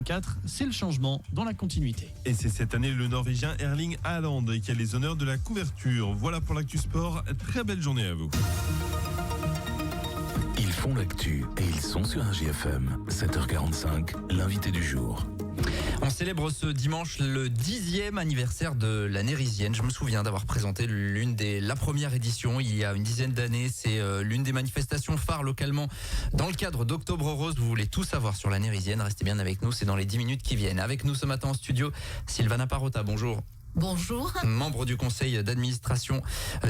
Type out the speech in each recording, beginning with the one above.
4, c'est le changement dans la continuité. Et c'est cette année le Norvégien Erling Haaland qui a les honneurs de la couverture. Voilà pour l'actu sport. Très belle journée à vous. Ils font l'actu et ils sont sur un JFM. 7h45, l'invité du jour. On célèbre ce dimanche le 10e anniversaire de la Nérisienne. Je me souviens d'avoir présenté la première édition il y a une dizaine d'années. C'est l'une des manifestations phares localement dans le cadre d'Octobre Rose. Vous voulez tout savoir sur la Nérisienne, restez bien avec nous, c'est dans les 10 minutes qui viennent. Avec nous ce matin en studio, Sylvana Parota, bonjour. Bonjour. Membre du conseil d'administration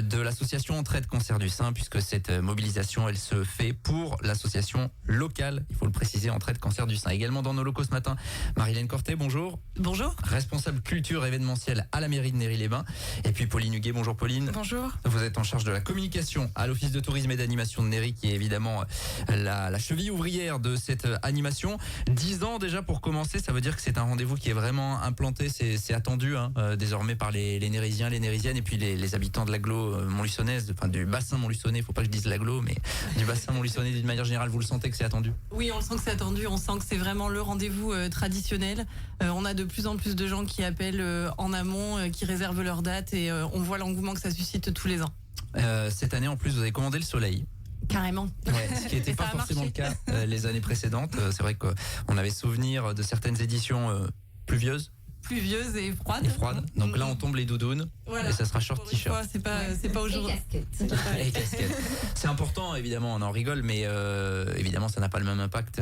de l'association Entraide Cancer du Sein, puisque cette mobilisation, elle se fait pour l'association locale, il faut le préciser, Entraide Cancer du Sein. Également dans nos locaux ce matin, Marilène Cortet, bonjour. Bonjour. Responsable culture événementielle à la mairie de Néry-les-Bains. Et puis Pauline Huguet, bonjour Pauline. Bonjour. Vous êtes en charge de la communication à l'office de tourisme et d'animation de Néry, qui est évidemment la cheville ouvrière de cette animation. 10 ans déjà pour commencer, ça veut dire que c'est un rendez-vous qui est vraiment implanté, c'est attendu désormais par les Nérisiens, les Nérisiennes et puis les habitants de l'agglo montluçonnaise, enfin du bassin montluçonnais, faut pas que je dise l'agglo, mais du bassin montluçonnais d'une manière générale. Vous le sentez que c'est attendu? Oui, on le sent que c'est attendu, on sent que c'est vraiment le rendez-vous traditionnel. On a de plus en plus de gens qui appellent en amont, qui réservent leur date et on voit l'engouement que ça suscite tous les ans. Cette année en plus, vous avez commandé le soleil. Carrément. Ouais, ce qui n'était pas forcément le cas les années précédentes. C'est vrai qu'on avait souvenir de certaines éditions pluvieuse et froide. Donc là, on tombe les doudounes. Voilà. Et ça sera short t-shirt. C'est pas aujourd'hui. Et casquettes. C'est important, évidemment, on en rigole, mais évidemment, ça n'a pas le même impact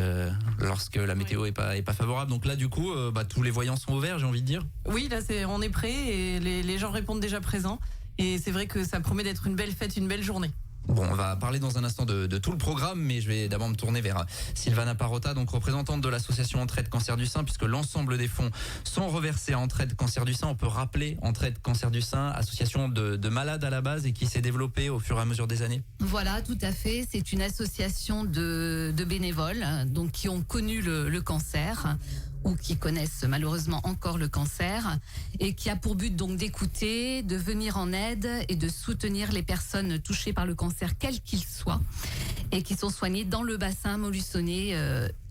lorsque la météo est pas favorable. Donc là, du coup, tous les voyants sont ouverts, j'ai envie de dire. Oui, là, on est prêt et les gens répondent déjà présents. Et c'est vrai que ça promet d'être une belle fête, une belle journée. Bon, on va parler dans un instant de tout le programme, mais je vais d'abord me tourner vers Sylvana Parota, donc représentante de l'association Entraide Cancer du Sein, puisque l'ensemble des fonds sont reversés à Entraide Cancer du Sein. On peut rappeler Entraide Cancer du Sein, association de malades à la base et qui s'est développée au fur et à mesure des années. Voilà, tout à fait. C'est une association de bénévoles donc qui ont connu le cancer ou qui connaissent malheureusement encore le cancer et qui a pour but donc d'écouter, de venir en aide et de soutenir les personnes touchées par le cancer, quel qu'il soit, et qui sont soignées dans le bassin montluçonnais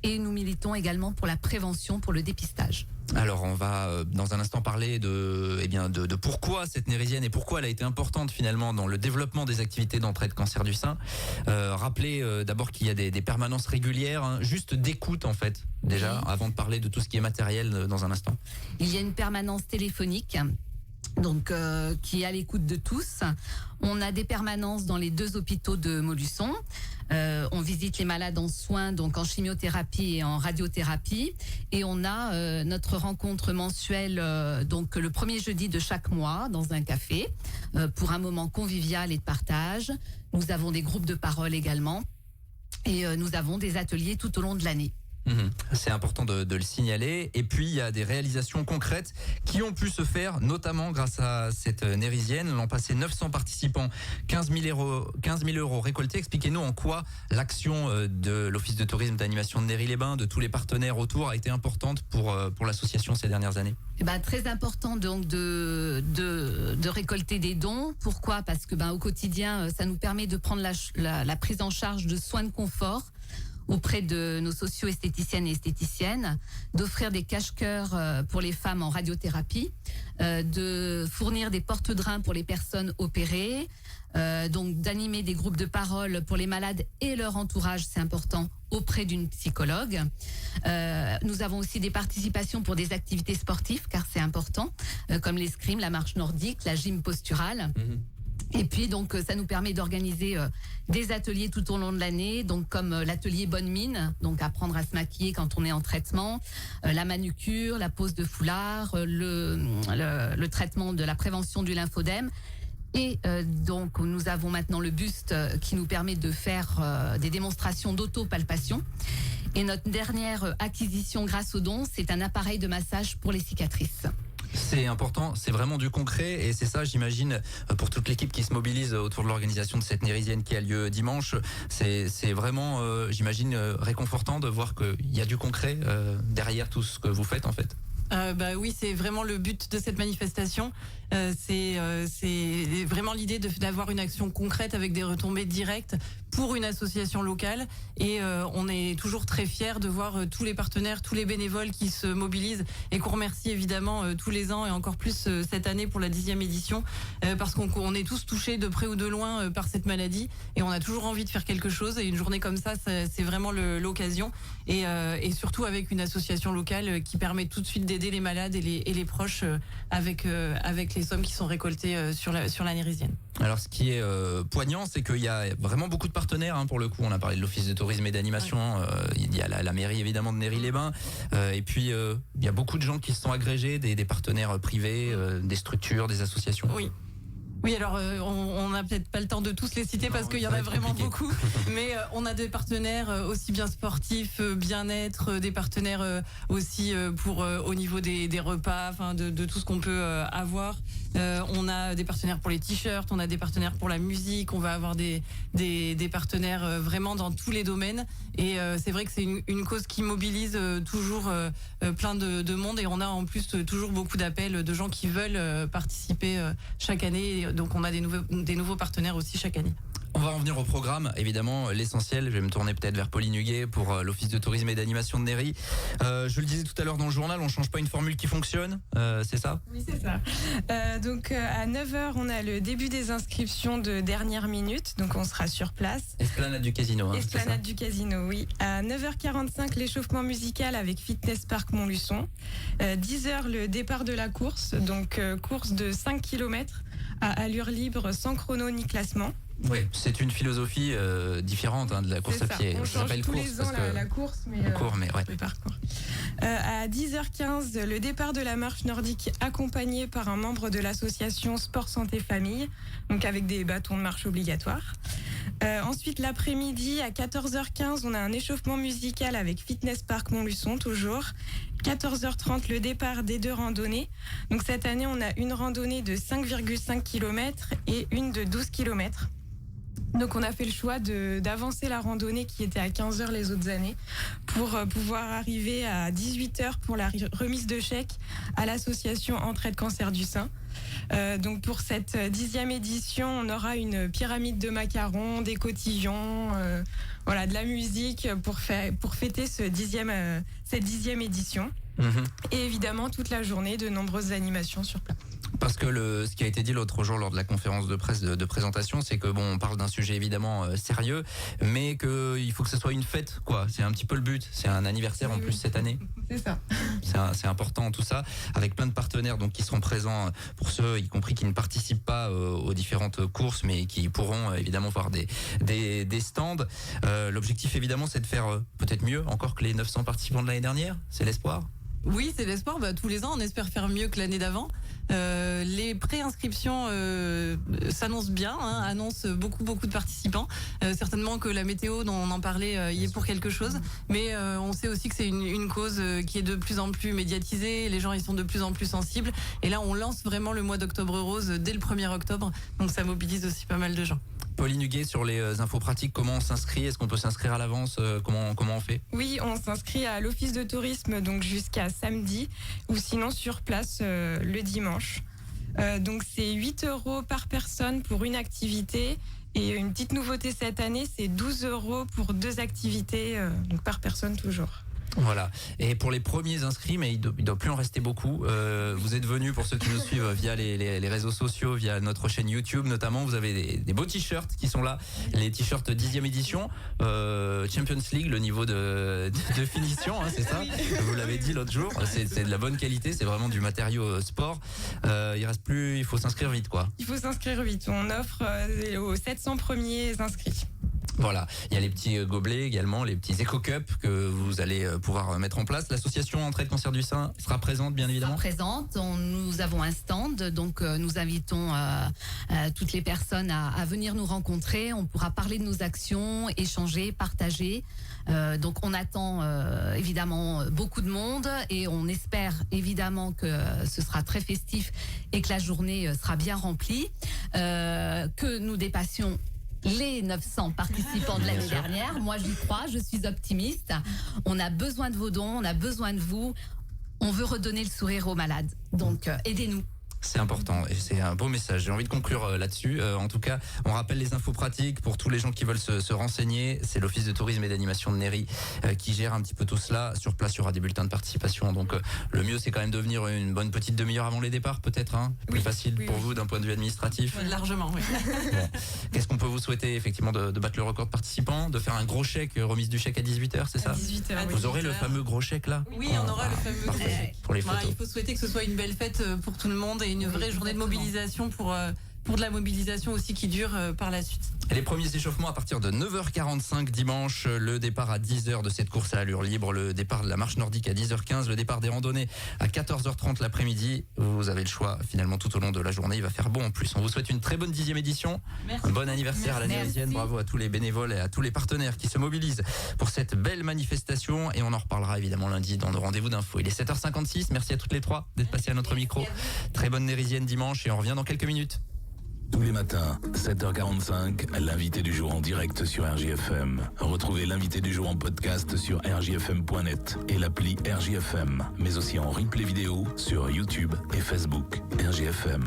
et nous militons également pour la prévention, pour le dépistage. Alors on va dans un instant parler de pourquoi cette Nérisienne et pourquoi elle a été importante finalement dans le développement des activités d'entraide cancer du sein. Rappelez d'abord qu'il y a des permanences régulières, juste d'écoute en fait déjà, avant de parler de tout ce qui est matériel dans un instant. Il y a une permanence téléphonique donc qui est à l'écoute de tous. On a des permanences dans les 2 hôpitaux de Montluçon. On visite les malades en soins, donc en chimiothérapie et en radiothérapie. Et on a notre rencontre mensuelle, donc le premier jeudi de chaque mois, dans un café, pour un moment convivial et de partage. Nous avons des groupes de parole également. Et nous avons des ateliers tout au long de l'année. C'est important de le signaler. Et puis il y a des réalisations concrètes qui ont pu se faire, notamment grâce à cette Nérisienne. L'an passé, 900 participants, 15 000 euros récoltés. Expliquez-nous en quoi l'action de l'Office de tourisme d'animation de Néry-les-Bains, de tous les partenaires autour, a été importante pour l'association ces dernières années. Très important donc de récolter des dons. Pourquoi? Parce que au quotidien, ça nous permet de prendre la prise en charge de soins de confort auprès de nos socio-esthéticiennes et esthéticiennes, d'offrir des cache-cœurs pour les femmes en radiothérapie, de fournir des porte-drains pour les personnes opérées, donc d'animer des groupes de parole pour les malades et leur entourage, c'est important, auprès d'une psychologue. Nous avons aussi des participations pour des activités sportives, car c'est important, comme l'escrime, la marche nordique, la gym posturale. Et puis donc ça nous permet d'organiser des ateliers tout au long de l'année, donc comme l'atelier Bonne Mine, donc apprendre à se maquiller quand on est en traitement, la manucure, la pose de foulard, le traitement de la prévention du lymphodème. Et donc nous avons maintenant le buste qui nous permet de faire des démonstrations d'autopalpation. Et notre dernière acquisition grâce aux dons, c'est un appareil de massage pour les cicatrices. C'est important, c'est vraiment du concret et c'est ça, j'imagine, pour toute l'équipe qui se mobilise autour de l'organisation de cette Nérisienne qui a lieu dimanche. C'est vraiment, j'imagine, réconfortant de voir qu'il y a du concret derrière tout ce que vous faites en fait. Oui, c'est vraiment le but de cette manifestation. C'est vraiment l'idée d'avoir une action concrète avec des retombées directes pour une association locale. Et on est toujours très fiers de voir tous les partenaires, tous les bénévoles qui se mobilisent et qu'on remercie évidemment tous les ans et encore plus cette année pour la 10e édition parce qu'on est tous touchés de près ou de loin par cette maladie et on a toujours envie de faire quelque chose et une journée comme ça, c'est vraiment l'occasion et surtout avec une association locale qui permet tout de suite d'aider les malades et les proches avec les sommes qui sont récoltées sur la Nérisienne. Alors ce qui est poignant, c'est qu'il y a vraiment beaucoup de partenaires pour le coup. On a parlé de l'Office de tourisme et d'animation, il y a la mairie évidemment de Néry-les-Bains et puis il y a beaucoup de gens qui se sont agrégés, des partenaires privés, des structures, des associations. Oui, alors on n'a peut-être pas le temps de tous les citer parce qu'il y en a vraiment beaucoup, mais on a des partenaires aussi bien sportifs, bien-être, des partenaires aussi pour au niveau des repas, enfin de tout ce qu'on peut avoir. On a des partenaires pour les t-shirts, on a des partenaires pour la musique, on va avoir des partenaires vraiment dans tous les domaines. Et c'est vrai que c'est une cause qui mobilise toujours plein de monde et on a en plus toujours beaucoup d'appels de gens qui veulent participer chaque année. Donc on a des nouveaux partenaires aussi chaque année. On va en venir au programme, évidemment, l'essentiel. Je vais me tourner peut-être vers Pauline Huguet pour l'Office de tourisme et d'animation de Néry. Je le disais tout à l'heure dans le journal, on change pas une formule qui fonctionne, c'est ça ? Oui, c'est ça. Donc à 9h, on a le début des inscriptions de dernière minute, donc on sera sur place. Esplanade du Casino. Esplanade du Casino, oui. À 9h45, l'échauffement musical avec Fitness Park Montluçon. 10h, le départ de la course, donc course de 5 km à allure libre sans chrono ni classement. Oui, c'est une philosophie différente de la course à pied. On change tous les ans la course, mais le parcours. À 10h15, le départ de la marche nordique accompagné par un membre de l'association Sport Santé Famille, donc avec des bâtons de marche obligatoires. Ensuite, l'après-midi, à 14h15, on a un échauffement musical avec Fitness Park Montluçon, toujours. 14h30, le départ des 2 randonnées. Donc cette année, on a une randonnée de 5,5 km et une de 12 km. Donc on a fait le choix d'avancer la randonnée qui était à 15h les autres années pour pouvoir arriver à 18h pour la remise de chèques à l'association Entraide Cancer du Sein. Donc pour cette 10e édition, on aura une pyramide de macarons, des cotillons, de la musique pour fêter cette 10e édition. Et évidemment toute la journée de nombreuses animations sur place. Parce que ce qui a été dit l'autre jour lors de la conférence de presse de présentation, c'est que on parle d'un sujet évidemment sérieux, mais qu'il faut que ce soit une fête, quoi. C'est un petit peu le but. C'est un anniversaire en plus cette année. C'est ça. C'est important tout ça, avec plein de partenaires donc qui seront présents pour ceux, y compris qui ne participent pas aux différentes courses, mais qui pourront évidemment voir des stands. L'objectif évidemment, c'est de faire peut-être mieux encore que les 900 participants de l'année dernière. C'est l'espoir. Oui, c'est l'espoir. Tous les ans, on espère faire mieux que l'année d'avant. Les préinscriptions s'annoncent bien, annoncent beaucoup de participants. Certainement que la météo, dont on en parlait, y est pour quelque chose. Mais on sait aussi que c'est une cause qui est de plus en plus médiatisée. Les gens y sont de plus en plus sensibles. Et là, on lance vraiment le mois d'Octobre Rose dès le 1er octobre. Donc ça mobilise aussi pas mal de gens. Pauline Huguet, sur les infos pratiques, comment on s'inscrit ? Est-ce qu'on peut s'inscrire à l'avance ? Comment on fait ? Oui, on s'inscrit à l'office de tourisme donc jusqu'à samedi ou sinon sur place le dimanche. Donc c'est 8 € par personne pour une activité et une petite nouveauté cette année, c'est 12 € pour 2 activités donc par personne toujours. Voilà. Et pour les premiers inscrits, mais il doit plus en rester beaucoup. Vous êtes venus, pour ceux qui nous suivent via les réseaux sociaux, via notre chaîne YouTube notamment. Vous avez des beaux t-shirts qui sont là. Les t-shirts 10e édition, Champions League, le niveau de finition, c'est ça. Vous l'avez dit l'autre jour. C'est de la bonne qualité. C'est vraiment du matériau sport. Il reste plus. Il faut s'inscrire vite, quoi. Il faut s'inscrire vite. On offre aux 700 premiers inscrits. Voilà, il y a les petits gobelets également, les petits éco-cups que vous allez pouvoir mettre en place. L'association Entraide Cancer du Sein sera présente, bien évidemment. Présente, nous avons un stand, donc nous invitons toutes les personnes à venir nous rencontrer. On pourra parler de nos actions, échanger, partager. Donc on attend évidemment beaucoup de monde et on espère évidemment que ce sera très festif et que la journée sera bien remplie, que nous dépassions les 900 participants de l'année dernière. Moi, j'y crois, je suis optimiste. On a besoin de vos dons, on a besoin de vous. On veut redonner le sourire aux malades. Donc, aidez-nous. C'est important et c'est un beau message. J'ai envie de conclure là-dessus. En tout cas, on rappelle les infos pratiques pour tous les gens qui veulent se renseigner. C'est l'Office de tourisme et d'animation de Néry qui gère un petit peu tout cela. Sur place, il y aura des bulletins de participation. Donc le mieux, c'est quand même de venir une bonne petite demi-heure avant les départs, peut-être. Plus facile pour vous d'un point de vue administratif. Largement, oui. Bon. Qu'est-ce qu'on peut vous souhaiter effectivement de battre le record de participants, de faire un gros chèque, remise du chèque à 18h, c'est ça? 18h. Vous aurez le fameux gros chèque là? Oui, on aura le fameux gros chèque. Pour les photos. Il faut souhaiter que ce soit une belle fête pour tout le monde et une vraie journée de mobilisation pour de la mobilisation aussi qui dure par la suite. Et les premiers échauffements à partir de 9h45 dimanche, le départ à 10h de cette course à allure libre, le départ de la marche nordique à 10h15, le départ des randonnées à 14h30 l'après-midi. Vous avez le choix finalement tout au long de la journée, il va faire beau en plus. On vous souhaite une très bonne 10e édition. Merci. Un bon anniversaire à la Nérysienne, bravo à tous les bénévoles et à tous les partenaires qui se mobilisent pour cette belle manifestation et on en reparlera évidemment lundi dans nos rendez-vous d'infos. Il est 7h56, merci à toutes les trois d'être passées à notre micro. Très bonne Nérysienne dimanche et on revient dans quelques minutes. Tous les matins, 7h45, l'invité du jour en direct sur RJFM. Retrouvez l'invité du jour en podcast sur rjfm.net et l'appli RJFM, mais aussi en replay vidéo sur YouTube et Facebook. RJFM.